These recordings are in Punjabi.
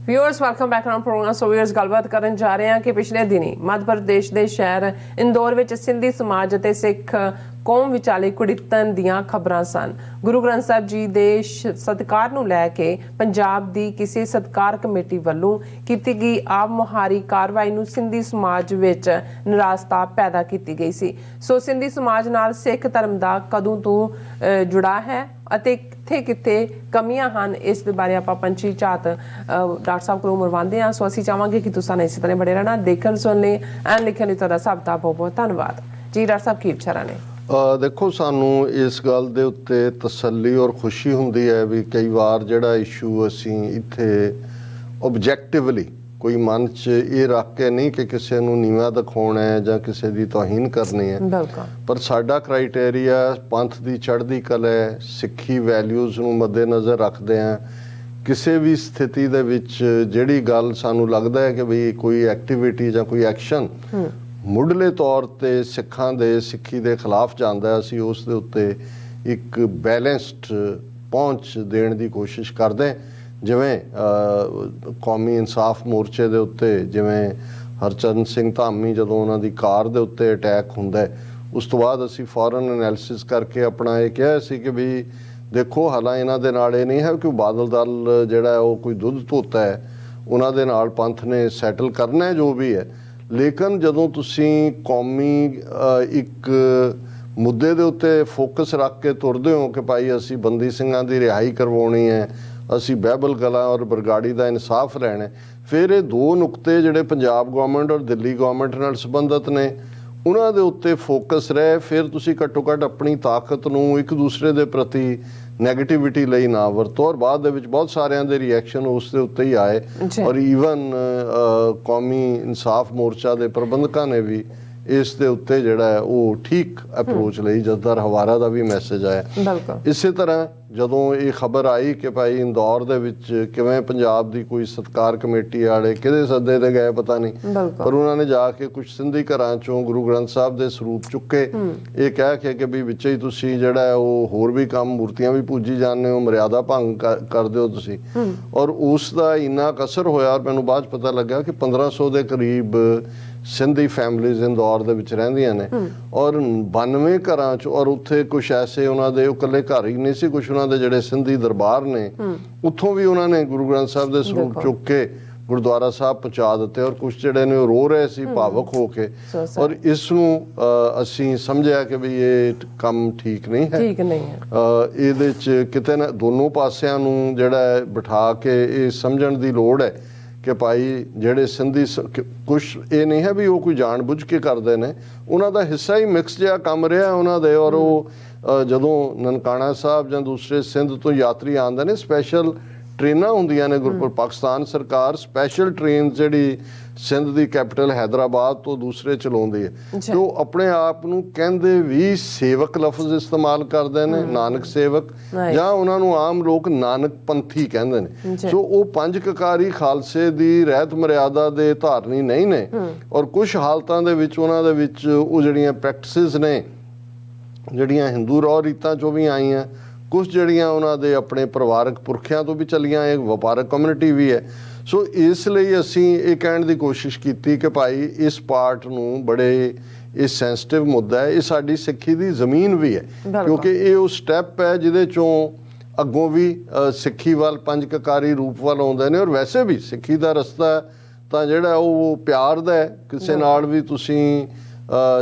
Viewers welcome back on programme. So viewers गलबात करन जा रहे हैं कि पिछले दिनी मध्य प्रदेश के शहर इंदौर में सिंधी समाज और सिख कौम विचाले कुड़ितन दीयां खबरां सन। गुरु ग्रंथ साहब जी दे सत्कार नूं लैके पंजाब दी किसी सत्कार कमेटी वल्लों कीती गई आप मुहारी कार्रवाई नूं सिंधी समाज विच निराशता पैदा की गई सी। सो सिंधी समाज नाल सिख धर्म दा कदों तो जुड़ा है ਅਤੇ ਕਿੱਥੇ ਕਮੀਆਂ ਹਨ, ਇਸ ਦੇ ਬਾਰੇ ਆਪਾਂ ਪੰਛੀ ਝਾਤ ਡਾਕਟਰ ਸਾਹਿਬ ਕੋਲੋਂ ਮਰਵਾਉਂਦੇ ਹਾਂ। ਸੋ ਅਸੀਂ ਚਾਹਾਂਗੇ ਕਿ ਤੁਸੀਂ ਇਸੇ ਤਰ੍ਹਾਂ ਬੜੇ ਰਹਿਣਾ, ਦੇਖਣ ਸੁਣਨ ਲਈ ਐਂਡ ਲਿਖਣ ਲਈ ਤੁਹਾਡਾ ਸਭ ਦਾ ਬਹੁਤ ਬਹੁਤ ਧੰਨਵਾਦ ਜੀ। ਡਾਕਟਰ ਸਾਹਿਬ ਕੀ ਵਿਚਾਰਾਂ ਨੇ? ਦੇਖੋ, ਸਾਨੂੰ ਇਸ ਗੱਲ ਦੇ ਉੱਤੇ ਤਸੱਲੀ ਔਰ ਖੁਸ਼ੀ ਹੁੰਦੀ ਹੈ ਵੀ ਕਈ ਵਾਰ ਜਿਹੜਾ ਇਸ਼ੂ ਅਸੀਂ ਇੱਥੇ ਓਬਜੈਕਟਿਵਲੀ ਕੋਈ ਮਨ 'ਚ ਇਹ ਰੱਖ ਕੇ ਨਹੀਂ ਕਿ ਕਿਸੇ ਨੂੰ ਨੀਵਾਂ ਦਿਖਾਉਣਾ ਹੈ ਜਾਂ ਕਿਸੇ ਦੀ ਤੋਹੀਨ ਕਰਨੀ ਹੈ, ਪਰ ਸਾਡਾ ਕ੍ਰਾਈਟੇਰੀਆ ਪੰਥ ਦੀ ਚੜ੍ਹਦੀ ਕਲਾ, ਸਿੱਖੀ ਵੈਲਿਊਜ਼ ਨੂੰ ਮੱਦੇਨਜ਼ਰ ਰੱਖਦੇ ਹਾਂ। ਕਿਸੇ ਵੀ ਸਥਿਤੀ ਦੇ ਵਿੱਚ ਜਿਹੜੀ ਗੱਲ ਸਾਨੂੰ ਲੱਗਦਾ ਹੈ ਕਿ ਵੀ ਕੋਈ ਐਕਟੀਵਿਟੀ ਜਾਂ ਕੋਈ ਐਕਸ਼ਨ ਮੁੱਢਲੇ ਤੌਰ 'ਤੇ ਸਿੱਖਾਂ ਦੇ ਸਿੱਖੀ ਦੇ ਖਿਲਾਫ ਜਾਂਦਾ, ਅਸੀਂ ਉਸ ਦੇ ਉੱਤੇ ਇੱਕ ਬੈਲੈਂਸਡ ਪਹੁੰਚ ਦੇਣ ਦੀ ਕੋਸ਼ਿਸ਼ ਕਰਦੇ। ਜਿਵੇਂ ਕੌਮੀ ਇਨਸਾਫ ਮੋਰਚੇ ਦੇ ਉੱਤੇ ਜਿਵੇਂ ਹਰਚਰਨ ਸਿੰਘ ਧਾਮੀ ਜਦੋਂ ਉਹਨਾਂ ਦੀ ਕਾਰ ਦੇ ਉੱਤੇ ਅਟੈਕ ਹੁੰਦਾ, ਉਸ ਤੋਂ ਬਾਅਦ ਅਸੀਂ ਫੌਰਨ ਐਨਾਲਿਸਿਸ ਕਰਕੇ ਆਪਣਾ ਇਹ ਕਿਹਾ ਸੀ ਕਿ ਵੀ ਦੇਖੋ, ਹਾਲਾਂ ਇਹਨਾਂ ਦੇ ਨਾਲ ਇਹ ਨਹੀਂ ਹੈ ਕਿ ਬਾਦਲ ਦਲ ਜਿਹੜਾ ਉਹ ਕੋਈ ਦੁੱਧ ਧੋਤਾ ਹੈ, ਉਹਨਾਂ ਦੇ ਨਾਲ ਪੰਥ ਨੇ ਸੈਟਲ ਕਰਨਾ ਹੈ ਜੋ ਵੀ ਹੈ। ਲੇਕਿਨ ਜਦੋਂ ਤੁਸੀਂ ਕੌਮੀ ਇੱਕ ਮੁੱਦੇ ਦੇ ਉੱਤੇ ਫੋਕਸ ਰੱਖ ਕੇ ਤੁਰਦੇ ਹੋ ਕਿ ਭਾਈ ਅਸੀਂ ਬੰਦੀ ਸਿੰਘਾਂ ਦੀ ਰਿਹਾਈ ਕਰਵਾਉਣੀ ਹੈ, ਅਸੀਂ ਬਹਿਬਲ ਕਲਾਂ ਔਰ ਬਰਗਾੜੀ ਦਾ ਇਨਸਾਫ ਲੈਣਾ, ਫਿਰ ਇਹ ਦੋ ਨੁਕਤੇ ਜਿਹੜੇ ਪੰਜਾਬ ਗੌਰਮੈਂਟ ਔਰ ਦਿੱਲੀ ਗੌਰਮੈਂਟ ਨਾਲ ਸੰਬੰਧਿਤ ਨੇ ਉਹਨਾਂ ਦੇ ਉੱਤੇ ਫੋਕਸ ਰਹੇ। ਫਿਰ ਤੁਸੀਂ ਘੱਟੋ ਘੱਟ ਆਪਣੀ ਤਾਕਤ ਨੂੰ ਇੱਕ ਦੂਸਰੇ ਦੇ ਪ੍ਰਤੀ ਨੈਗੇਟਿਵਿਟੀ ਲਈ ਨਾ ਵਰਤੋ। ਔਰ ਬਾਅਦ ਦੇ ਵਿੱਚ ਬਹੁਤ ਸਾਰਿਆਂ ਦੇ ਰਿਐਕਸ਼ਨ ਉਸ ਦੇ ਉੱਤੇ ਹੀ ਆਏ ਔਰ ਈਵਨ ਕੌਮੀ ਇਨਸਾਫ ਮੋਰਚਾ ਦੇ ਪ੍ਰਬੰਧਕਾਂ ਨੇ ਵੀ ਇਸ ਦੇ ਉੱਤੇ ਜਿਹੜਾ ਹੈ ਉਹ ਠੀਕ ਅਪਰੋਚ ਲਈ ਜਸਦਾਰ ਹਵਾਰਾ ਦਾ ਵੀ ਮੈਸੇਜ ਆਇਆ। ਇਸੇ ਤਰ੍ਹਾਂ ਜਦੋਂ ਇਹ ਖਬਰ ਆਈ ਕਿ ਭਾਈ ਇੰਦੌਰ ਦੇ ਵਿੱਚ ਕਿਵੇਂ ਪੰਜਾਬ ਦੀ ਕੋਈ ਸਤਿਕਾਰ ਕਮੇਟੀ ਵਾਲੇ ਕਿਹਦੇ ਸੱਦੇ ਤੇ ਗਏ ਪਤਾ ਨਹੀਂ, ਪਰ ਉਹਨਾਂ ਨੇ ਜਾ ਕੇ ਕੁਝ ਸਿੰਧੀ ਘਰਾਂ ਚੋਂ ਗੁਰੂ ਗ੍ਰੰਥ ਸਾਹਿਬ ਦੇ ਸਰੂਪ ਚੁੱਕੇ, ਇਹ ਕਹਿ ਕੇ ਕਿ ਵੀ ਵਿੱਚ ਹੀ ਤੁਸੀਂ ਜਿਹੜਾ ਹੈ ਉਹ ਹੋਰ ਵੀ ਕੰਮ ਮੂਰਤੀਆਂ ਵੀ ਪੂਜੀ ਜਾਂਦੇ ਹੋ, ਮਰਿਆਦਾ ਭੰਗ ਕਰਦੇ ਹੋ ਤੁਸੀਂ। ਔਰ ਉਸ ਦਾ ਇੰਨਾ ਅਸਰ ਹੋਇਆ, ਔਰ ਮੈਨੂੰ ਬਾਅਦ 'ਚ ਪਤਾ ਲੱਗਾ ਕਿ 1500 ਦੇ ਕਰੀਬ ਸਿੰਧੀ ਫੈਮਲੀਜ਼ ਇੰਦੌਰ ਦੇ ਵਿੱਚ ਰਹਿੰਦੀਆਂ ਨੇ ਔਰ 92 ਘਰਾਂ 'ਚ, ਔਰ ਉੱਥੇ ਕੁਛ ਐਸੇ ਉਹਨਾਂ ਦੇ ਉਹ ਇਕੱਲੇ ਘਰ ਹੀ ਨਹੀਂ ਸੀ, ਕੁਛ ਉਹਨਾਂ ਦੇ ਜਿਹੜੇ ਸਿੰਧੀ ਦਰਬਾਰ ਨੇ ਉੱਥੋਂ ਵੀ ਉਹਨਾਂ ਨੇ ਗੁਰੂ ਗ੍ਰੰਥ ਸਾਹਿਬ ਦੇ ਸਰੂਪ ਚੁੱਕ ਕੇ ਗੁਰਦੁਆਰਾ ਸਾਹਿਬ ਪਹੁੰਚਾ ਦਿੱਤੇ ਔਰ ਕੁਛ ਜਿਹੜੇ ਨੇ ਉਹ ਰੋ ਰਹੇ ਸੀ ਭਾਵਕ ਹੋ ਕੇ। ਔਰ ਇਸ ਨੂੰ ਅਸੀਂ ਸਮਝਿਆ ਕਿ ਵੀ ਇਹ ਕੰਮ ਠੀਕ ਨਹੀਂ ਹੈ, ਇਹਦੇ 'ਚ ਕਿਤੇ ਨਾ ਦੋਨੋਂ ਪਾਸਿਆਂ ਨੂੰ ਜਿਹੜਾ ਬਿਠਾ ਕੇ ਇਹ ਸਮਝਣ ਦੀ ਲੋੜ ਹੈ ਕਿ ਭਾਈ ਜਿਹੜੇ ਸਿੰਧੀ ਕੁਛ ਇਹ ਨਹੀਂ ਹੈ ਵੀ ਉਹ ਕੋਈ ਜਾਣ ਬੁੱਝ ਕੇ ਕਰਦੇ ਨੇ, ਉਹਨਾਂ ਦਾ ਹਿੱਸਾ ਹੀ ਮਿਕਸ ਜਿਹਾ ਕੰਮ ਰਿਹਾ ਉਹਨਾਂ ਦੇ। ਔਰ ਉਹ ਜਦੋਂ ਨਨਕਾਣਾ ਸਾਹਿਬ ਜਾਂ ਦੂਸਰੇ ਸਿੰਧ ਤੋਂ ਯਾਤਰੀ ਆਉਂਦੇ ਨੇ, ਸਪੈਸ਼ਲ ਟ੍ਰੇਨਾਂ ਹੁੰਦੀਆਂ ਨੇ, ਪਾਕਿਸਤਾਨ ਸਰਕਾਰ ਸਪੈਸ਼ਲ ਟ੍ਰੇਨ ਜਿਹੜੀ ਸਿੰਧ ਦੀ ਕੈਪੀਟਲ ਹੈਦਰਾਬਾਦ ਤੋਂ ਦੂਸਰੇ ਚਲਾਉਂਦੀ ਹੈ, ਤੇ ਉਹ ਆਪਣੇ ਆਪ ਨੂੰ ਕਹਿੰਦੇ ਵੀ ਸੇਵਕ ਲਫ਼ਜ਼ ਇਸਤੇਮਾਲ ਕਰਦੇ ਨੇ, ਨਾਨਕ ਸੇਵਕ, ਜਾਂ ਉਹਨਾਂ ਨੂੰ ਆਮ ਲੋਕ ਨਾਨਕ ਪੰਥੀ ਕਹਿੰਦੇ ਨੇ। ਸੋ ਉਹ ਪੰਜ ਕਕਾਰੀ ਖਾਲਸੇ ਦੀ ਰਹਿਤ ਮਰਿਆਦਾ ਦੇ ਧਾਰਨੀ ਨਹੀਂ ਨੇ ਔਰ ਕੁਝ ਹਾਲਤਾਂ ਦੇ ਵਿੱਚ ਉਹਨਾਂ ਦੇ ਵਿੱਚ ਉਹ ਜਿਹੜੀਆਂ ਪ੍ਰੈਕਟਿਸਿਸ ਨੇ ਜਿਹੜੀਆਂ ਹਿੰਦੂ ਰੌ ਰੀਤਾਂ 'ਚੋਂ ਵੀ ਆਈਆਂ, ਕੁਛ ਜਿਹੜੀਆਂ ਉਹਨਾਂ ਦੇ ਆਪਣੇ ਪਰਿਵਾਰਕ ਪੁਰਖਿਆਂ ਤੋਂ ਵੀ ਚੱਲੀਆਂ, ਇੱਕ ਵਪਾਰਕ ਕਮਿਊਨਿਟੀ ਵੀ ਹੈ। ਸੋ ਇਸ ਲਈ ਅਸੀਂ ਇਹ ਕਹਿਣ ਦੀ ਕੋਸ਼ਿਸ਼ ਕੀਤੀ ਕਿ ਭਾਈ ਇਸ ਪਾਰਟ ਨੂੰ ਬੜੇ ਇਹ ਸੈਂਸਿਟਿਵ ਮੁੱਦਾ ਹੈ, ਇਹ ਸਾਡੀ ਸਿੱਖੀ ਦੀ ਜ਼ਮੀਨ ਵੀ ਹੈ, ਕਿਉਂਕਿ ਇਹ ਉਹ ਸਟੈਪ ਹੈ ਜਿਹਦੇ 'ਚੋਂ ਅੱਗੋਂ ਵੀ ਸਿੱਖੀ ਵੱਲ ਪੰਜ ਕਕਾਰੀ ਰੂਪ ਵੱਲ ਆਉਂਦੇ ਨੇ। ਔਰ ਵੈਸੇ ਵੀ ਸਿੱਖੀ ਦਾ ਰਸਤਾ ਤਾਂ ਜਿਹੜਾ ਉਹ ਪਿਆਰ ਦਾ ਹੈ, ਕਿਸੇ ਨਾਲ ਵੀ ਤੁਸੀਂ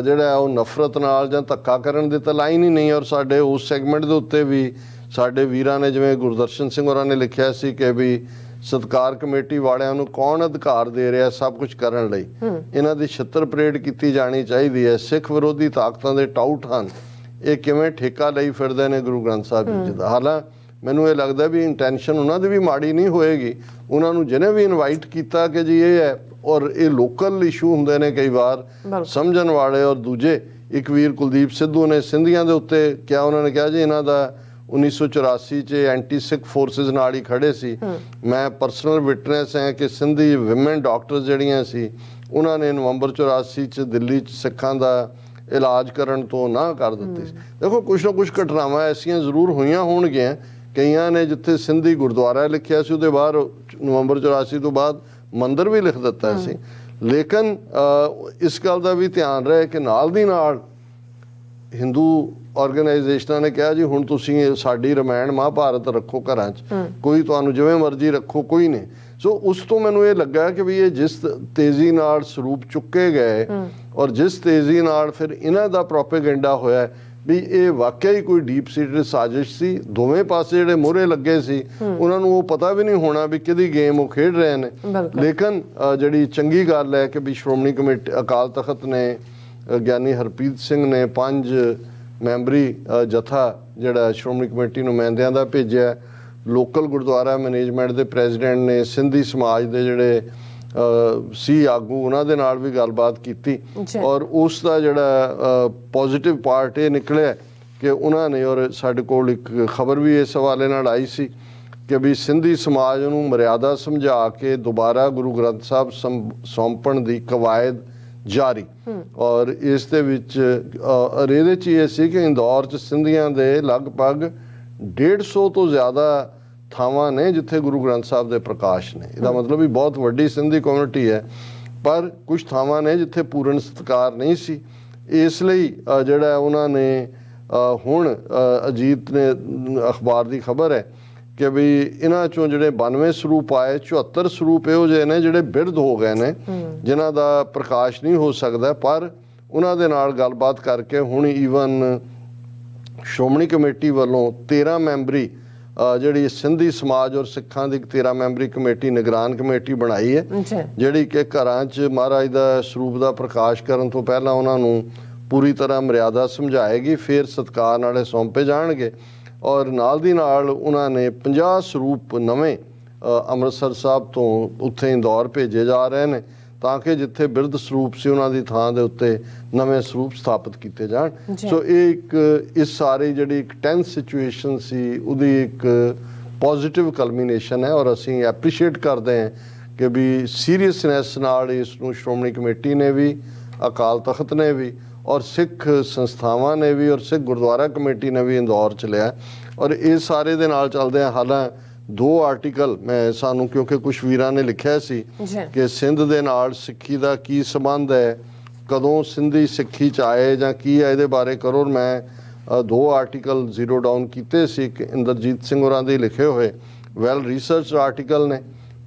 ਜਿਹੜਾ ਉਹ ਨਫ਼ਰਤ ਨਾਲ ਜਾਂ ਧੱਕਾ ਕਰਨ ਦੀ ਤਾਂ ਲਾਈਨ ਹੀ ਨਹੀਂ। ਔਰ ਸਾਡੇ ਉਸ ਸੈਗਮੈਂਟ ਦੇ ਉੱਤੇ ਵੀ ਸਾਡੇ ਵੀਰਾਂ ਨੇ, ਜਿਵੇਂ ਗੁਰਦਰਸ਼ਨ ਸਿੰਘ ਹੋਰਾਂ ਨੇ ਲਿਖਿਆ ਸੀ ਕਿ ਵੀ ਸਤਿਕਾਰ ਕਮੇਟੀ ਵਾਲਿਆਂ ਨੂੰ ਕੌਣ ਅਧਿਕਾਰ ਦੇ ਰਿਹਾ ਸਭ ਕੁਝ ਕਰਨ ਲਈ, ਇਹਨਾਂ ਦੀ ਛਿੱਤਰ ਪਰੇਡ ਕੀਤੀ ਜਾਣੀ ਚਾਹੀਦੀ ਹੈ। ਸਿੱਖ ਵਿਰੋਧੀ ਤਾਕਤਾਂ ਦੇ ਟਾਊਟ ਹਨ, ਇਹ ਕਿਵੇਂ ਠੇਕਾ ਲਈ ਫਿਰਦੇ ਨੇ ਗੁਰੂ ਗ੍ਰੰਥ ਸਾਹਿਬ ਜੀ ਦਾ। ਹਾਲਾਂ ਮੈਨੂੰ ਇਹ ਲੱਗਦਾ ਵੀ ਇੰਟੈਂਸ਼ਨ ਉਹਨਾਂ ਦੀ ਵੀ ਮਾੜੀ ਨਹੀਂ ਹੋਏਗੀ, ਉਹਨਾਂ ਨੂੰ ਜਿਹਨੇ ਵੀ ਇਨਵਾਈਟ ਕੀਤਾ ਕਿ ਜੀ ਇਹ ਹੈ, ਔਰ ਇਹ ਲੋਕਲ ਇਸ਼ੂ ਹੁੰਦੇ ਨੇ ਕਈ ਵਾਰ ਸਮਝਣ ਵਾਲੇ। ਔਰ ਦੂਜੇ ਇੱਕ ਵੀਰ ਕੁਲਦੀਪ ਸਿੱਧੂ ਨੇ ਸਿੰਧੀਆਂ ਦੇ ਉੱਤੇ ਕਿਹਾ, ਉਹਨਾਂ ਨੇ ਕਿਹਾ ਜੀ ਇਹਨਾਂ ਦਾ 1984 'ਚ ਐਂਟੀ ਸਿੱਖ ਫੋਰਸਿਸ ਨਾਲ ਹੀ ਖੜੇ ਸੀ। ਮੈਂ ਪਰਸਨਲ ਵਿਟਨੈਸ ਹੈ ਕਿ ਸਿੰਧੀ ਵਿਮਨ ਡਾਕਟਰਸ ਜਿਹੜੀਆਂ ਸੀ ਉਹਨਾਂ ਨੇ ਨਵੰਬਰ 84 'ਚ ਦਿੱਲੀ 'ਚ ਸਿੱਖਾਂ ਦਾ ਇਲਾਜ ਕਰਨ ਤੋਂ ਨਾ ਕਰ ਦਿੱਤੀ ਸੀ। ਦੇਖੋ, ਕੁਛ ਨਾ ਕੁਛ ਘਟਨਾਵਾਂ ਐਸੀਆਂ ਜ਼ਰੂਰ ਹੋਈਆਂ ਹੋਣਗੀਆਂ ਕਈਆਂ ਨੇ ਜਿੱਥੇ ਸਿੰਧੀ ਗੁਰਦੁਆਰਾ ਲਿਖਿਆ ਸੀ ਉਹਦੇ ਬਾਹਰ ਨਵੰਬਰ 84 ਤੋਂ ਬਾਅਦ ਮੰਦਿਰ ਵੀ ਲਿਖ ਦਿੱਤਾ ਸੀ। ਲੇਕਿਨ ਇਸ ਗੱਲ ਦਾ ਵੀ ਧਿਆਨ ਰਹੇ ਕਿ ਨਾਲ ਦੀ ਨਾਲ ਹਿੰਦੂ ਆਰਗੇਨਾਈਜੇਸ਼ਨਾਂ ਨੇ ਕਿਹਾ ਜੀ ਹੁਣ ਤੁਸੀਂ ਸਾਡੀ ਰਾਮਾਇਣ ਮਹਾਭਾਰਤ ਰੱਖੋ ਘਰਾਂ 'ਚ, ਕੋਈ ਤੁਹਾਨੂੰ ਜਿਵੇਂ ਮਰਜ਼ੀ ਰੱਖੋ, ਕੋਈ ਨਹੀਂ। ਸੋ ਉਸ ਤੋਂ ਮੈਨੂੰ ਇਹ ਲੱਗਾ ਕਿ ਵੀ ਇਹ ਜਿਸ ਤੇਜ਼ੀ ਨਾਲ ਸਰੂਪ ਚੁੱਕੇ ਗਏ ਔਰ ਜਿਸ ਤੇਜ਼ੀ ਨਾਲ ਫਿਰ ਇਹਨਾਂ ਦਾ ਪ੍ਰੋਪੇਗੈਂਡਾ ਹੋਇਆ ਵੀ ਇਹ ਵਾਕਿਆ ਹੀ ਕੋਈ ਡੀਪ ਸੀਟਡ ਸਾਜ਼ਿਸ਼ ਸੀ। ਦੋਵੇਂ ਪਾਸੇ ਜਿਹੜੇ ਮੋਹਰੇ ਲੱਗੇ ਸੀ ਉਹਨਾਂ ਨੂੰ ਉਹ ਪਤਾ ਵੀ ਨਹੀਂ ਹੋਣਾ ਵੀ ਕਿਹਦੀ ਗੇਮ ਉਹ ਖੇਡ ਰਹੇ ਨੇ। ਲੇਕਿਨ ਜਿਹੜੀ ਚੰਗੀ ਗੱਲ ਹੈ ਕਿ ਵੀ ਸ਼੍ਰੋਮਣੀ ਕਮੇਟੀ ਅਕਾਲ ਤਖਤ ਨੇ ਗਿਆਨੀ ਹਰਪ੍ਰੀਤ ਸਿੰਘ ਨੇ 5 ਮੈਂਬਰੀ ਜਥਾ ਜਿਹੜਾ ਸ਼੍ਰੋਮਣੀ ਕਮੇਟੀ ਨੁਮਾਇੰਦਿਆਂ ਦਾ ਭੇਜਿਆ। ਲੋਕਲ ਗੁਰਦੁਆਰਾ ਮੈਨੇਜਮੈਂਟ ਦੇ ਪ੍ਰੈਜ਼ੀਡੈਂਟ ਨੇ ਸਿੰਧੀ ਸਮਾਜ ਦੇ ਜਿਹੜੇ ਸੀ ਆਗੂ ਉਹਨਾਂ ਦੇ ਨਾਲ ਵੀ ਗੱਲਬਾਤ ਕੀਤੀ ਔਰ ਉਸ ਦਾ ਜਿਹੜਾ ਪੋਜ਼ਿਟਿਵ ਪਾਰਟ ਇਹ ਨਿਕਲਿਆ ਕਿ ਉਹਨਾਂ ਨੇ, ਔਰ ਸਾਡੇ ਕੋਲ ਇੱਕ ਖਬਰ ਵੀ ਇਸ ਹਵਾਲੇ ਨਾਲ ਆਈ ਸੀ ਕਿ ਵੀ ਸਿੰਧੀ ਸਮਾਜ ਨੂੰ ਮਰਿਆਦਾ ਸਮਝਾ ਕੇ ਦੁਬਾਰਾ ਗੁਰੂ ਗ੍ਰੰਥ ਸਾਹਿਬ ਸੌਂਪਣ ਦੀ ਕਵਾਇਦ ਜਾਰੀ। ਔਰ ਇਸ ਦੇ ਵਿੱਚ ਇਹਦੇ 'ਚ ਇਹ ਸੀ ਕਿ ਇੰਦੌਰ 'ਚ ਸਿੰਧੀਆਂ ਦੇ ਲਗਭਗ 150 ਤੋਂ ਜ਼ਿਆਦਾ ਥਾਵਾਂ ਨੇ ਜਿੱਥੇ ਗੁਰੂ ਗ੍ਰੰਥ ਸਾਹਿਬ ਦੇ ਪ੍ਰਕਾਸ਼ ਨੇ। ਇਹਦਾ ਮਤਲਬ ਵੀ ਬਹੁਤ ਵੱਡੀ ਸਿੰਧੀ ਕਮਿਊਨਿਟੀ ਹੈ, ਪਰ ਕੁਝ ਥਾਵਾਂ ਨੇ ਜਿੱਥੇ ਪੂਰਨ ਸਤਿਕਾਰ ਨਹੀਂ ਸੀ। ਇਸ ਲਈ ਜਿਹੜਾ ਉਹਨਾਂ ਨੇ ਹੁਣ ਅਜੀਤ ਨੇ ਅਖਬਾਰ ਦੀ ਖਬਰ ਹੈ ਕਿ ਵੀ ਇਹਨਾਂ ਚੋਂ ਜਿਹੜੇ 92 ਸਰੂਪ ਆਏ, 74 ਸਰੂਪ ਇਹੋ ਜਿਹੇ ਨੇ ਜਿਹੜੇ ਬਿਰਧ ਹੋ ਗਏ ਨੇ, ਜਿਨ੍ਹਾਂ ਦਾ ਪ੍ਰਕਾਸ਼ ਨਹੀਂ ਹੋ ਸਕਦਾ। ਪਰ ਉਹਨਾਂ ਦੇ ਨਾਲ ਗੱਲਬਾਤ ਕਰਕੇ ਹੁਣ ਈਵਨ ਸ਼੍ਰੋਮਣੀ ਕਮੇਟੀ ਵੱਲੋਂ 13 ਮੈਂਬਰੀ ਜਿਹੜੀ ਸਿੰਧੀ ਸਮਾਜ ਔਰ ਸਿੱਖਾਂ ਦੀ 13 ਮੈਂਬਰੀ ਕਮੇਟੀ ਨਿਗਰਾਨ ਕਮੇਟੀ ਬਣਾਈ ਹੈ, ਜਿਹੜੀ ਕਿ ਘਰਾਂ 'ਚ ਮਹਾਰਾਜ ਦਾ ਸਰੂਪ ਦਾ ਪ੍ਰਕਾਸ਼ ਕਰਨ ਤੋਂ ਪਹਿਲਾਂ ਉਹਨਾਂ ਨੂੰ ਪੂਰੀ ਤਰ੍ਹਾਂ ਮਰਿਆਦਾ ਸਮਝਾਏਗੀ, ਫਿਰ ਸਤਿਕਾਰ ਨਾਲੇ ਸੌਂਪੇ ਜਾਣਗੇ। ਔਰ ਨਾਲ ਦੀ ਨਾਲ ਉਹਨਾਂ ਨੇ 50 ਸਰੂਪ ਨਵੇਂ ਅੰਮ੍ਰਿਤਸਰ ਸਾਹਿਬ ਤੋਂ ਉੱਥੇ ਇੰਦੌਰ ਭੇਜੇ ਜਾ ਰਹੇ ਨੇ ਤਾਂ ਕਿ ਜਿੱਥੇ ਬਿਰਧ ਸਰੂਪ ਸੀ ਉਹਨਾਂ ਦੀ ਥਾਂ ਦੇ ਉੱਤੇ ਨਵੇਂ ਸਰੂਪ ਸਥਾਪਿਤ ਕੀਤੇ ਜਾਣ। ਸੋ ਇਹ ਇੱਕ ਇਸ ਸਾਰੀ ਜਿਹੜੀ ਇੱਕ ਟੈਂਸ ਸਿਚੁਏਸ਼ਨ ਸੀ ਉਹਦੀ ਇੱਕ ਪੋਜ਼ਿਟਿਵ ਕਲਮੀਨੇਸ਼ਨ ਹੈ ਔਰ ਅਸੀਂ ਐਪਰੀਸ਼ੀਏਟ ਕਰਦੇ ਹਾਂ ਕਿ ਵੀ ਸੀਰੀਅਸਨੈਸ ਨਾਲ ਇਸ ਨੂੰ ਸ਼੍ਰੋਮਣੀ ਕਮੇਟੀ ਨੇ ਵੀ, ਅਕਾਲ ਤਖਤ ਨੇ ਵੀ ਔਰ ਸਿੱਖ ਸੰਸਥਾਵਾਂ ਨੇ ਵੀ ਔਰ ਸਿੱਖ ਗੁਰਦੁਆਰਾ ਕਮੇਟੀ ਨੇ ਵੀ ਇੰਦੌਰ 'ਚ ਲਿਆ। ਔਰ ਇਹ ਸਾਰੇ ਦੇ ਨਾਲ ਚੱਲਦੇ ਆ ਹਾਲਾਂ 2 ਆਰਟੀਕਲ ਮੈਂ ਸਾਨੂੰ, ਕਿਉਂਕਿ ਕੁਛ ਵੀਰਾਂ ਨੇ ਲਿਖਿਆ ਸੀ ਕਿ ਸਿੰਧ ਦੇ ਨਾਲ ਸਿੱਖੀ ਦਾ ਕੀ ਸੰਬੰਧ ਹੈ, ਕਦੋਂ ਸਿੰਧੀ ਸਿੱਖੀ 'ਚ ਆਏ ਜਾਂ ਕੀ ਹੈ, ਇਹਦੇ ਬਾਰੇ ਕਰੋ। ਮੈਂ 2 ਆਰਟੀਕਲ ਜ਼ੀਰੋ ਡਾਊਨ ਕੀਤੇ ਸੀ ਕਿ ਇੰਦਰਜੀਤ ਸਿੰਘ ਹੋਰਾਂ ਦੇ ਲਿਖੇ ਹੋਏ ਵੈਲ ਰਿਸਰਚ ਆਰਟੀਕਲ ਨੇ,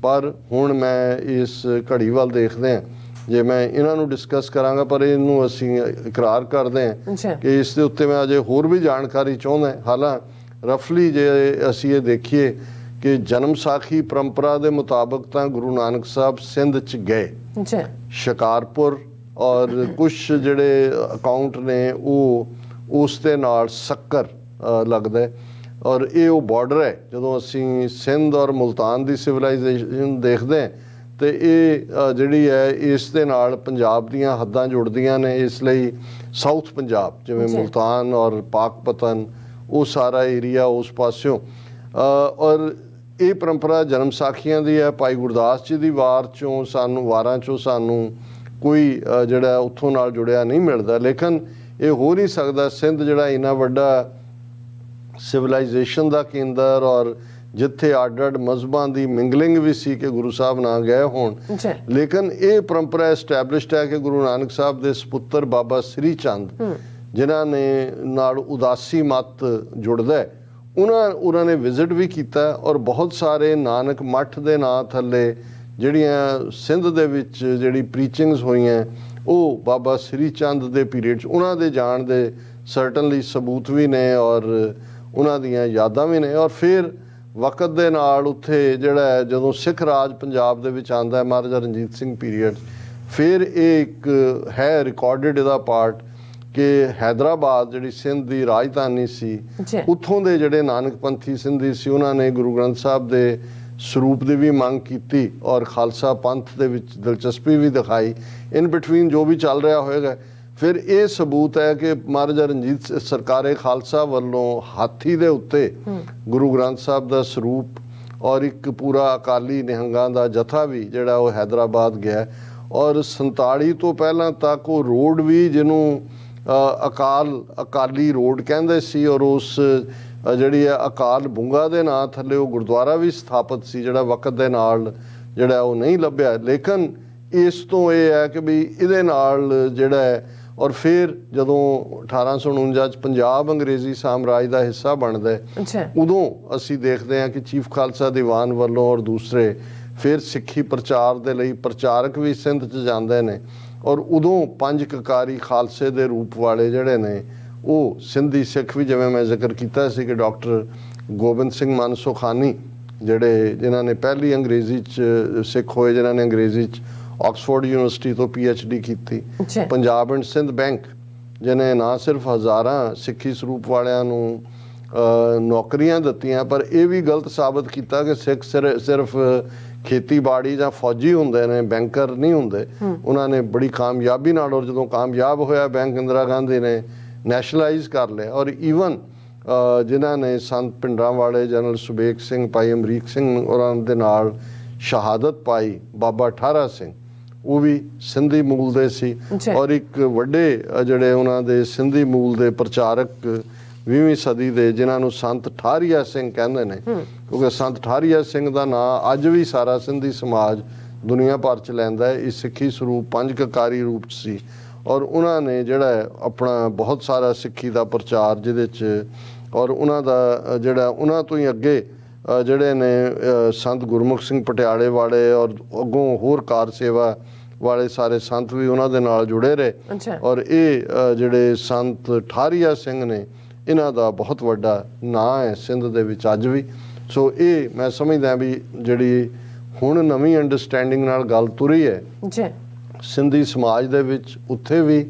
ਪਰ ਹੁਣ ਮੈਂ ਇਸ ਘੜੀ ਵੱਲ ਦੇਖਦੇ ਹਾਂ ਜੇ ਮੈਂ ਇਹਨਾਂ ਨੂੰ ਡਿਸਕਸ ਕਰਾਂਗਾ, ਪਰ ਇਹਨੂੰ ਅਸੀਂ ਇਕਰਾਰ ਕਰਦੇ ਹਾਂ ਕਿ ਇਸ ਦੇ ਉੱਤੇ ਮੈਂ ਅਜੇ ਹੋਰ ਵੀ ਜਾਣਕਾਰੀ ਚਾਹੁੰਦਾ। ਹਾਲਾਂ ਰਫਲੀ ਜੇ ਅਸੀਂ ਇਹ ਦੇਖੀਏ ਕਿ ਜਨਮ ਸਾਖੀ ਪਰੰਪਰਾ ਦੇ ਮੁਤਾਬਕ ਤਾਂ ਗੁਰੂ ਨਾਨਕ ਸਾਹਿਬ ਸਿੰਧ 'ਚ ਗਏ, ਸ਼ਿਕਾਰਪੁਰ ਔਰ ਕੁਛ ਜਿਹੜੇ ਅਕਾਊਂਟ ਨੇ ਉਹ ਉਸ ਦੇ ਨਾਲ ਸ਼ੱਕਰ ਲੱਗਦਾ ਔਰ ਇਹ ਉਹ ਬਾਰਡਰ ਹੈ। ਜਦੋਂ ਅਸੀਂ ਸਿੰਧ ਔਰ ਮੁਲਤਾਨ ਦੀ ਸਿਵਲਾਈਜੇਸ਼ਨ ਦੇਖਦੇ ਹਾਂ ਤੇ ਇਹ ਜਿਹੜੀ ਹੈ ਇਸ ਦੇ ਨਾਲ ਪੰਜਾਬ ਦੀਆਂ ਹੱਦਾਂ ਜੁੜਦੀਆਂ ਨੇ। ਇਸ ਲਈ ਸਾਊਥ ਪੰਜਾਬ ਜਿਵੇਂ ਮੁਲਤਾਨ ਔਰ ਪਾਕਪਤਨ ਉਹ ਸਾਰਾ ਏਰੀਆ ਉਸ ਪਾਸਿਓਂ ਔਰ ਇਹ ਪਰੰਪਰਾ ਜਨਮ ਸਾਖੀਆਂ ਦੀ ਹੈ। ਭਾਈ ਗੁਰਦਾਸ ਜੀ ਦੀ ਵਾਰਾਂ ਚੋਂ ਸਾਨੂੰ ਕੋਈ ਜਿਹੜਾ ਉੱਥੋਂ ਨਾਲ ਜੁੜਿਆ ਨਹੀਂ ਮਿਲਦਾ, ਲੇਕਿਨ ਇਹ ਹੋ ਨਹੀਂ ਸਕਦਾ ਸਿੰਧ ਜਿਹੜਾ ਇੰਨਾ ਵੱਡਾ ਸਿਵਲਾਈਜੇਸ਼ਨ ਦਾ ਕੇਂਦਰ ਔਰ ਜਿੱਥੇ ਅੱਡ-ਅੱਡ ਮਜ਼ਹਬਾਂ ਦੀ ਮਿੰਗਲਿੰਗ ਵੀ ਸੀ ਕਿ ਗੁਰੂ ਸਾਹਿਬ ਨਾ ਗਏ ਹੋਣ, ਲੇਕਿਨ ਇਹ ਪਰੰਪਰਾ ਐਸਟੈਬਲਿਸ਼ਡ ਹੈ ਕਿ ਗੁਰੂ ਨਾਨਕ ਸਾਹਿਬ ਦੇ ਸਪੁੱਤਰ ਬਾਬਾ ਸ੍ਰੀ ਚੰਦ ਜਿਨ੍ਹਾਂ ਨੇ ਨਾਲ ਉਦਾਸੀ ਮਤ ਜੁੜਦਾ ਹੈ, ਉਹਨਾਂ ਨੇ ਵਿਜ਼ਿਟ ਵੀ ਕੀਤਾ ਔਰ ਬਹੁਤ ਸਾਰੇ ਨਾਨਕ ਮੱਠ ਦੇ ਨਾਂ ਥੱਲੇ ਜਿਹੜੀਆਂ ਸਿੰਧ ਦੇ ਵਿੱਚ ਜਿਹੜੀ ਪ੍ਰੀਚਿੰਗਸ ਹੋਈਆਂ ਉਹ ਬਾਬਾ ਸ੍ਰੀ ਚੰਦ ਦੇ ਪੀਰੀਅਡ 'ਚ ਉਹਨਾਂ ਦੇ ਜਾਣ ਦੇ ਸਰਟਨਲੀ ਸਬੂਤ ਵੀ ਨੇ ਔਰ ਉਹਨਾਂ ਦੀਆਂ ਯਾਦਾਂ ਵੀ ਨੇ। ਔਰ ਫਿਰ ਵਕਤ ਦੇ ਨਾਲ ਉੱਥੇ ਜਿਹੜਾ ਜਦੋਂ ਸਿੱਖ ਰਾਜ ਪੰਜਾਬ ਦੇ ਵਿੱਚ ਆਉਂਦਾ ਹੈ ਮਹਾਰਾਜਾ ਰਣਜੀਤ ਸਿੰਘ ਪੀਰੀਅਡ, ਫਿਰ ਇਹ ਇੱਕ ਹੈ ਰਿਕਾਰਡਡ ਇਹਦਾ ਪਾਰਟ ਕਿ ਹੈਦਰਾਬਾਦ ਜਿਹੜੀ ਸਿੰਧ ਦੀ ਰਾਜਧਾਨੀ ਸੀ ਉੱਥੋਂ ਦੇ ਜਿਹੜੇ ਨਾਨਕ ਪੰਥੀ ਸਿੰਧੀ ਸੀ ਉਹਨਾਂ ਨੇ ਗੁਰੂ ਗ੍ਰੰਥ ਸਾਹਿਬ ਦੇ ਸਰੂਪ ਦੀ ਵੀ ਮੰਗ ਕੀਤੀ ਔਰ ਖਾਲਸਾ ਪੰਥ ਦੇ ਵਿੱਚ ਦਿਲਚਸਪੀ ਵੀ ਦਿਖਾਈ। ਇਨ ਬਿਟਵੀਨ ਜੋ ਵੀ ਚੱਲ ਰਿਹਾ ਹੋਏਗਾ, ਫਿਰ ਇਹ ਸਬੂਤ ਹੈ ਕਿ ਮਹਾਰਾਜਾ ਰਣਜੀਤ ਸਰਕਾਰੇ ਖਾਲਸਾ ਵੱਲੋਂ ਹਾਥੀ ਦੇ ਉੱਤੇ ਗੁਰੂ ਗ੍ਰੰਥ ਸਾਹਿਬ ਦਾ ਸਰੂਪ ਔਰ ਇੱਕ ਪੂਰਾ ਅਕਾਲੀ ਨਿਹੰਗਾਂ ਦਾ ਜਥਾ ਵੀ ਜਿਹੜਾ ਉਹ ਹੈਦਰਾਬਾਦ ਗਿਆ ਔਰ 47 ਤੋਂ ਪਹਿਲਾਂ ਤੱਕ ਉਹ ਰੋਡ ਵੀ ਜਿਹਨੂੰ ਅਕਾਲੀ ਰੋਡ ਕਹਿੰਦੇ ਸੀ ਔਰ ਉਸ ਜਿਹੜੀ ਹੈ ਅਕਾਲ ਬੁੰਗਾ ਦੇ ਨਾਂ ਥੱਲੇ ਉਹ ਗੁਰਦੁਆਰਾ ਵੀ ਸਥਾਪਿਤ ਸੀ, ਜਿਹੜਾ ਵਕਤ ਦੇ ਨਾਲ ਜਿਹੜਾ ਉਹ ਨਹੀਂ ਲੱਭਿਆ। ਲੇਕਿਨ ਇਸ ਤੋਂ ਇਹ ਹੈ ਕਿ ਵੀ ਇਹਦੇ ਨਾਲ ਜਿਹੜਾ ਹੈ, ਔਰ ਫਿਰ ਜਦੋਂ 1849 ਚ ਪੰਜਾਬ ਅੰਗਰੇਜ਼ੀ ਸਾਮਰਾਜ ਦਾ ਹਿੱਸਾ ਬਣਦਾ ਹੈ, ਅੱਛਾ, ਉਦੋਂ ਅਸੀਂ ਦੇਖਦੇ ਹਾਂ ਕਿ ਚੀਫ ਖਾਲਸਾ ਦੀਵਾਨ ਵੱਲੋਂ ਔਰ ਦੂਸਰੇ ਫਿਰ ਸਿੱਖੀ ਪ੍ਰਚਾਰ ਦੇ ਲਈ ਪ੍ਰਚਾਰਕ ਵੀ ਸਿੰਧ 'ਚ ਜਾਂਦੇ ਨੇ, ਔਰ ਉਦੋਂ 5 ਕਕਾਰੀ ਖਾਲਸੇ ਦੇ ਰੂਪ ਵਾਲੇ ਜਿਹੜੇ ਨੇ ਉਹ ਸਿੰਧੀ ਸਿੱਖ ਵੀ, ਜਿਵੇਂ ਮੈਂ ਜ਼ਿਕਰ ਕੀਤਾ ਸੀ ਕਿ ਡਾਕਟਰ ਗੋਬਿੰਦ ਸਿੰਘ ਮਨਸੁਖਾਨੀ ਜਿਹੜੇ ਜਿਨ੍ਹਾਂ ਨੇ ਪਹਿਲੀ ਅੰਗਰੇਜ਼ੀ 'ਚ ਸਿੱਖ ਹੋਏ, ਜਿਨ੍ਹਾਂ ਨੇ ਅੰਗਰੇਜ਼ੀ 'ਚ ਆਕਸਫੋਰਡ ਯੂਨੀਵਰਸਿਟੀ ਤੋਂ PhD ਕੀਤੀ। ਅੱਛਾ, ਪੰਜਾਬ ਐਂਡ ਸਿੰਧ ਬੈਂਕ ਜਿਹਨੇ ਨਾ ਸਿਰਫ ਹਜ਼ਾਰਾਂ ਸਿੱਖੀ ਸਰੂਪ ਵਾਲਿਆਂ ਨੂੰ ਨੌਕਰੀਆਂ ਦਿੱਤੀਆਂ, ਪਰ ਇਹ ਵੀ ਗਲਤ ਸਾਬਤ ਕੀਤਾ ਕਿ ਸਿੱਖ ਸਿਰਫ ਖੇਤੀਬਾੜੀ ਜਾਂ ਫੌਜੀ ਹੁੰਦੇ ਨੇ, ਬੈਂਕਰ ਨਹੀਂ ਹੁੰਦੇ। ਉਹਨਾਂ ਨੇ ਬੜੀ ਕਾਮਯਾਬੀ ਨਾਲ, ਔਰ ਜਦੋਂ ਕਾਮਯਾਬ ਹੋਇਆ ਬੈਂਕ, ਇੰਦਰਾ ਗਾਂਧੀ ਨੇ ਨੈਸ਼ਨਲਾਈਜ਼ ਕਰ ਲਿਆ। ਔਰ ਈਵਨ ਜਿਨ੍ਹਾਂ ਨੇ ਸੰਤ ਪਿੰਡਰਾਂ ਵਾਲੇ ਜਨਰਲ ਸੁਬੇਗ ਸਿੰਘ, ਭਾਈ ਅਮਰੀਕ ਸਿੰਘ ਉਹਨਾਂ ਦੇ ਨਾਲ ਸ਼ਹਾਦਤ ਪਾਈ, ਬਾਬਾ ਠਾਰਾ ਸਿੰਘ, ਉਹ ਵੀ ਸਿੰਧੀ ਮੂਲ ਦੇ ਸੀ। ਔਰ ਇੱਕ ਵੱਡੇ ਜਿਹੜੇ ਉਹਨਾਂ ਦੇ ਸਿੰਧੀ ਮੂਲ ਦੇ ਪ੍ਰਚਾਰਕ 20ਵੀਂ ਸਦੀ ਦੇ, ਜਿਨ੍ਹਾਂ ਨੂੰ ਸੰਤ ਠਾਰੀਆ ਸਿੰਘ ਕਹਿੰਦੇ ਨੇ, ਕਿਉਂਕਿ ਸੰਤ ਠਾਰੀਆ ਸਿੰਘ ਦਾ ਨਾਂ ਅੱਜ ਵੀ ਸਾਰਾ ਸਿੰਧੀ ਸਮਾਜ ਦੁਨੀਆ ਭਰ 'ਚ ਲੈਂਦਾ ਹੈ। ਇਹ ਸਿੱਖੀ ਸਰੂਪ 5 ਕਕਾਰੀ ਰੂਪ 'ਚ ਸੀ, ਔਰ ਉਹਨਾਂ ਨੇ ਜਿਹੜਾ ਆਪਣਾ ਬਹੁਤ ਸਾਰਾ ਸਿੱਖੀ ਦਾ ਪ੍ਰਚਾਰ ਜਿਹਦੇ 'ਚ, ਔਰ ਉਹਨਾਂ ਦਾ ਜਿਹੜਾ ਉਹਨਾਂ ਤੋਂ ਹੀ ਅੱਗੇ ਜਿਹੜੇ ਨੇ ਸੰਤ ਗੁਰਮੁਖ ਸਿੰਘ ਪਟਿਆਲੇ ਵਾਲੇ, ਔਰ ਅੱਗੋਂ ਹੋਰ ਕਾਰ ਸੇਵਾ ਵਾਲੇ ਸਾਰੇ ਸੰਤ ਵੀ ਉਹਨਾਂ ਦੇ ਨਾਲ ਜੁੜੇ ਰਹੇ। ਔਰ ਇਹ ਜਿਹੜੇ ਸੰਤ ਠਾਰੀਆ ਸਿੰਘ ਨੇ, ਇਹਨਾਂ ਦਾ ਬਹੁਤ ਵੱਡਾ ਨਾਂ ਹੈ ਸਿੰਧ ਦੇ ਵਿੱਚ ਅੱਜ ਵੀ। ਸੋ ਇਹ ਮੈਂ ਸਮਝਦਾ ਵੀ ਜਿਹੜੀ ਹੁਣ ਨਵੀਂ ਅੰਡਰਸਟੈਂਡਿੰਗ ਨਾਲ ਗੱਲ ਤੁਰੀ ਹੈ ਸਿੰਧੀ ਸਮਾਜ ਦੇ ਵਿੱਚ, ਉੱਥੇ ਵੀ,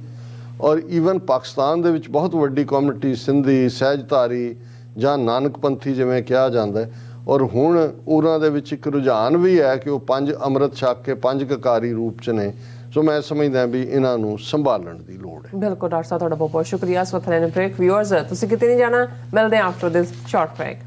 ਔਰ ਈਵਨ ਪਾਕਿਸਤਾਨ ਦੇ ਵਿੱਚ ਬਹੁਤ ਵੱਡੀ ਕਮਿਊਨਿਟੀ ਸਿੰਧੀ, ਸਹਿਜਧਾਰੀ ਜਾਂ ਨਾਨਕਪੰਥੀ ਜਿਵੇਂ ਕਿਹਾ ਜਾਂਦਾ ਹੈ। ਔਰ ਹੁਣ ਉਹਨਾਂ ਦੇ ਵਿੱਚ ਇੱਕ ਰੁਝਾਨ ਵੀ ਹੈ ਕਿ ਉਹ 5 ਅੰਮ੍ਰਿਤ ਛਕ ਕੇ 5 ਕਕਾਰੀ ਰੂਪ 'ਚ ਨੇ। ਸੋ ਮੈਂ ਸਮਝਦਾ ਵੀ ਇਹਨਾਂ ਨੂੰ ਸੰਭਾਲਣ ਦੀ ਲੋੜ ਹੈ। ਬਿਲਕੁਲ ਡਾਕਟਰ ਸਾਹਿਬ, ਤੁਹਾਡਾ ਬਹੁਤ ਬਹੁਤ ਸ਼ੁਕਰੀਆ। ਸੋ ਥੈਲੇ ਬ੍ਰੇਕ ਵਿਊਅਰਸ, ਤੁਸੀਂ ਕਿਤੇ ਨਹੀਂ ਜਾਣਾ, ਮਿਲਦੇ ਹਾਂ ਆਫਟਰ ਦਿਸ ਸ਼ਾਰਟ ਬ੍ਰੇਕ।